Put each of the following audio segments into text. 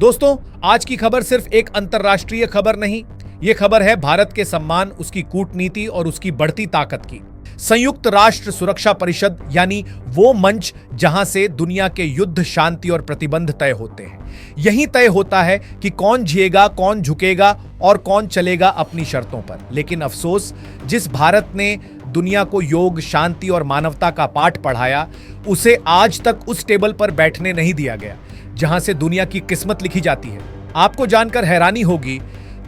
दोस्तों, आज की खबर सिर्फ एक अंतर्राष्ट्रीय खबर नहीं, ये खबर है भारत के सम्मान, उसकी कूटनीति और उसकी बढ़ती ताकत की। संयुक्त राष्ट्र सुरक्षा परिषद यानी वो मंच जहां से दुनिया के युद्ध, शांति और प्रतिबंध तय होते हैं। यही तय होता है कि कौन जिएगा, कौन झुकेगा और कौन चलेगा अपनी शर्तों पर। लेकिन अफसोस, जिस भारत ने दुनिया को योग, शांति और मानवता का पाठ पढ़ाया, उसे आज तक उस टेबल पर बैठने नहीं दिया गया जहां से दुनिया की किस्मत लिखी जाती है। आपको जानकर हैरानी होगी,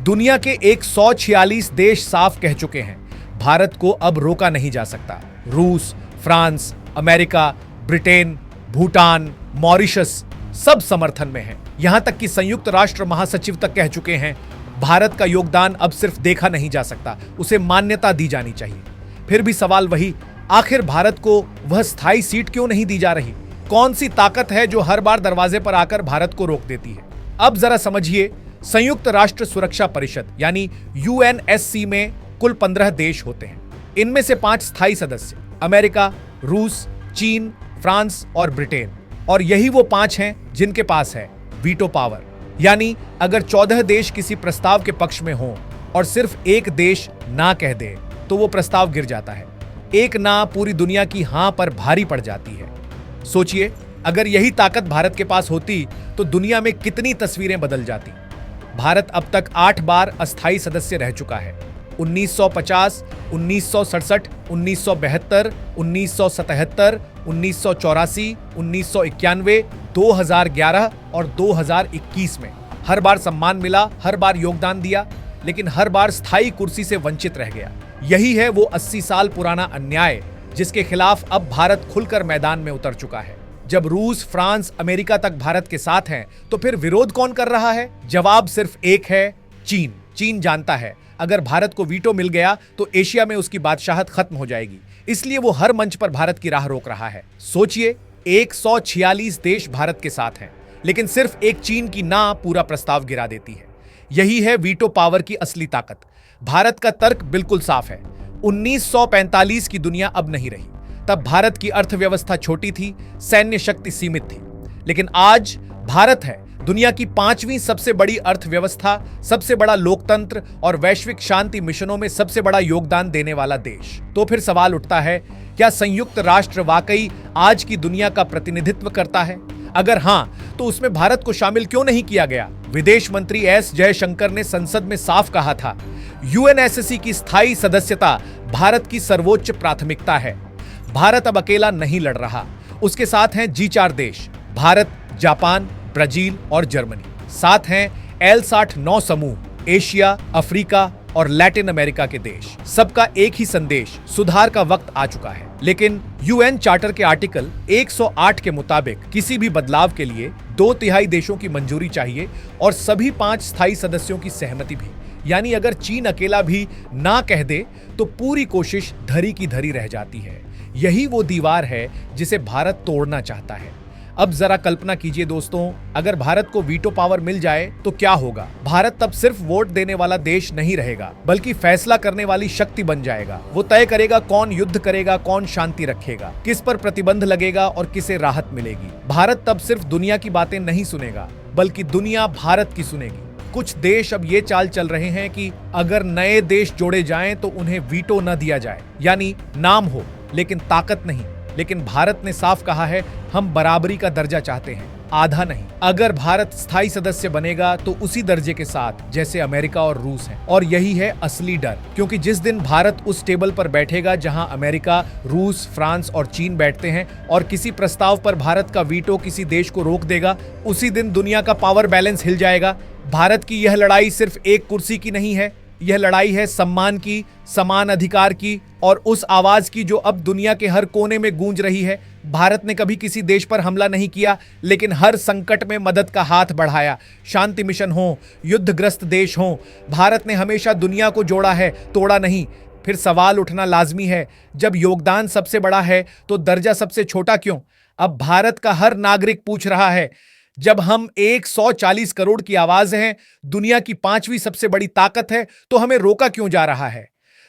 दुनिया के 146 देश साफ कह चुके हैं, भारत को अब रोका नहीं जा सकता। रूस, France, America, Britain, Bhutan, Mauritius सब समर्थन में हैं। यहां तक कि संयुक्त राष्ट्र महासचिव तक कह चुके हैं, भारत का योगदान अब सिर्फ देखा नहीं जा सकता, उसे मान्यता दी जानी चाहिए। फिर भी सवाल वही, आखिर भारत को वह स्थायी सीट क्यों नहीं दी जा रही? कौन सी ताकत है जो हर बार दरवाजे पर आकर भारत को रोक देती है? अब जरा समझिए, संयुक्त राष्ट्र सुरक्षा परिषद यानी यूएनएससी में कुल 15 देश होते हैं। इनमें से 5 स्थायी सदस्य, अमेरिका, रूस, चीन, फ्रांस और ब्रिटेन। और यही वो 5 हैं जिनके पास है वीटो पावर, यानी अगर 14 देश किसी प्रस्ताव के पक्ष में हों और सिर्फ एक देश ना कह दे तो वो प्रस्ताव गिर जाता है। एक ना पूरी दुनिया की हां पर भारी पड़ जाती है। सोचिए, अगर यही ताकत भारत के पास होती तो दुनिया में कितनी तस्वीरें बदल जाती। भारत अब तक 8 बार अस्थायी सदस्य रह चुका है। 1950, 1967, 1972, 1977, 1984, 1991, 2011 और 2021 में हर बार सम्मान मिला, हर बार योगदान दिया, लेकिन हर बार स्थायी कुर्सी से वंचित रह गया। यही है वो 80 साल पुराना अन्याय जिसके खिलाफ अब भारत खुलकर मैदान में उतर चुका है। जब रूस, फ्रांस, अमेरिका तक भारत के साथ हैं, तो फिर विरोध कौन कर रहा है? जवाब सिर्फ एक है, चीन। चीन जानता है, अगर भारत को वीटो मिल गया तो एशिया में उसकी बादशाहत खत्म हो जाएगी। इसलिए वो हर मंच पर भारत की राह रोक रहा है। सोचिए, 146 देश भारत के साथ हैं, लेकिन सिर्फ एक चीन की ना पूरा प्रस्ताव गिरा देती है। यही है वीटो पावर की असली ताकत। भारत का तर्क बिल्कुल साफ है, 1945 की दुनिया अब नहीं रही। तब भारत की अर्थव्यवस्था छोटी थी, सैन्य शक्ति सीमित थी, लेकिन आज भारत है दुनिया की 5वीं सबसे बड़ी अर्थव्यवस्था, सबसे बड़ा लोकतंत्र और वैश्विक शांति मिशनों में सबसे बड़ा योगदान देने वाला देश। तो फिर सवाल उठता है, क्या संयुक्त राष्ट्र वाकई आज की दुनिया का प्रतिनिधित्व करता है? अगर हां, तो उसमें भारत को शामिल क्यों नहीं किया गया? विदेश मंत्री एस जयशंकर ने संसद में साफ कहा था, यूएनएससी की स्थायी सदस्यता भारत की सर्वोच्च प्राथमिकता है। भारत अब अकेला नहीं लड़ रहा, उसके साथ हैं G4 देश, भारत, जापान, ब्राजील और जर्मनी। साथ हैं L69 समूह, एशिया, अफ्रीका और लैटिन अमेरिका के देश। सबका एक ही संदेश, सुधार का वक्त आ चुका है। लेकिन यूएन चार्टर के आर्टिकल 108 के मुताबिक किसी भी बदलाव के लिए 2/3 देशों की मंजूरी चाहिए और सभी 5 स्थायी सदस्यों की सहमति भी। यानी अगर चीन अकेला भी ना कह दे तो पूरी कोशिश धरी की धरी रह जाती है। यही वो दीवार है जिसे भारत तोड़ना चाहता है। अब जरा कल्पना कीजिए दोस्तों, अगर भारत को वीटो पावर मिल जाए तो क्या होगा? भारत तब सिर्फ वोट देने वाला देश नहीं रहेगा, बल्कि फैसला करने वाली शक्ति बन जाएगा। वो तय करेगा कौन युद्ध करेगा, कौन शांति रखेगा, किस पर प्रतिबंध लगेगा और किसे राहत मिलेगी। भारत तब सिर्फ दुनिया की बातें नहीं सुनेगा, बल्कि दुनिया भारत की सुनेगी। कुछ देश अब ये चाल चल रहे हैं कि अगर नए देश जोड़े जाएं तो उन्हें वीटो न दिया जाए, यानी नाम हो लेकिन ताकत नहीं। लेकिन भारत ने साफ कहा है, हम बराबरी का दर्जा चाहते हैं, आधा नहीं। अगर भारत स्थायी सदस्य बनेगा तो उसी दर्जे के साथ जैसे अमेरिका और रूस हैं। और यही है असली डर, क्योंकि जिस दिन भारत उस टेबल पर बैठेगा जहां अमेरिका, रूस, फ्रांस और चीन बैठते हैं और किसी प्रस्ताव पर भारत का वीटो किसी देश को रोक देगा, उसी दिन दुनिया का पावर बैलेंस हिल जाएगा। भारत की यह लड़ाई सिर्फ एक कुर्सी की नहीं है, यह लड़ाई है सम्मान की, समान अधिकार की और उस आवाज की जो अब दुनिया के हर कोने में गूंज रही है। भारत ने कभी किसी देश पर हमला नहीं किया, लेकिन हर संकट में मदद का हाथ बढ़ाया। शांति मिशन हो, युद्धग्रस्त देश हो, भारत ने हमेशा दुनिया को जोड़ा है, तोड़ा नहीं। फिर सवाल उठना लाजमी है, जब योगदान सबसे बड़ा है तो दर्जा सबसे छोटा क्यों? अब भारत का हर नागरिक पूछ रहा है, जब हम 140 करोड़ की आवाज हैं, दुनिया की 5वीं सबसे बड़ी ताकत है, तो हमें रोका क्यों जा रहा है?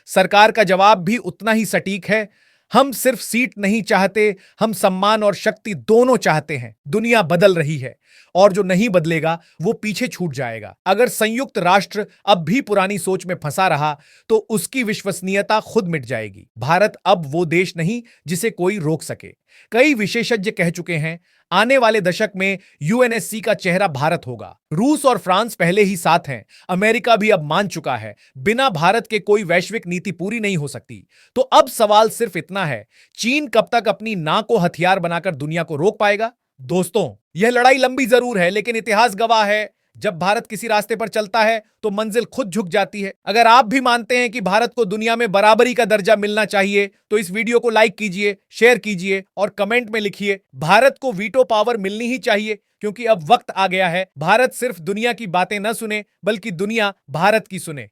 सरकार का जवाब भी उतना ही सटीक है, हम सिर्फ सीट नहीं चाहते, हम सम्मान और शक्ति दोनों चाहते हैं। दुनिया बदल रही है और जो नहीं बदलेगा वो पीछे छूट जाएगा। अगर संयुक्त राष्ट्र अब भी पुरानी सोच में फंसा रहा तो उसकी विश्वसनीयता खुद मिट जाएगी। भारत अब वो देश नहीं जिसे कोई रोक सके। कई विशेषज्ञ कह चुके हैं आने वाले दशक में यूएनएससी का चेहरा भारत होगा। रूस और फ्रांस पहले ही साथ हैं। अमेरिका भी अब मान चुका है बिना भारत के कोई वैश्विक नीति पूरी नहीं हो सकती। तो अब सवाल सिर्फ इतना है, चीन कब तक अपनी नाक को हथियार बनाकर दुनिया को रोक पाएगा? दोस्तों, यह लड़ाई लंबी जरूर है, लेकिन इतिहास गवाह है जब भारत किसी रास्ते पर चलता है तो मंजिल खुद झुक जाती है। अगर आप भी मानते हैं कि भारत को दुनिया में बराबरी का दर्जा मिलना चाहिए तो इस वीडियो को लाइक कीजिए, शेयर कीजिए और कमेंट में लिखिए भारत को वीटो पावर मिलनी ही चाहिए, क्योंकि अब वक्त आ गया है भारत सिर्फ दुनिया की बातें न सुने बल्कि दुनिया भारत की सुने।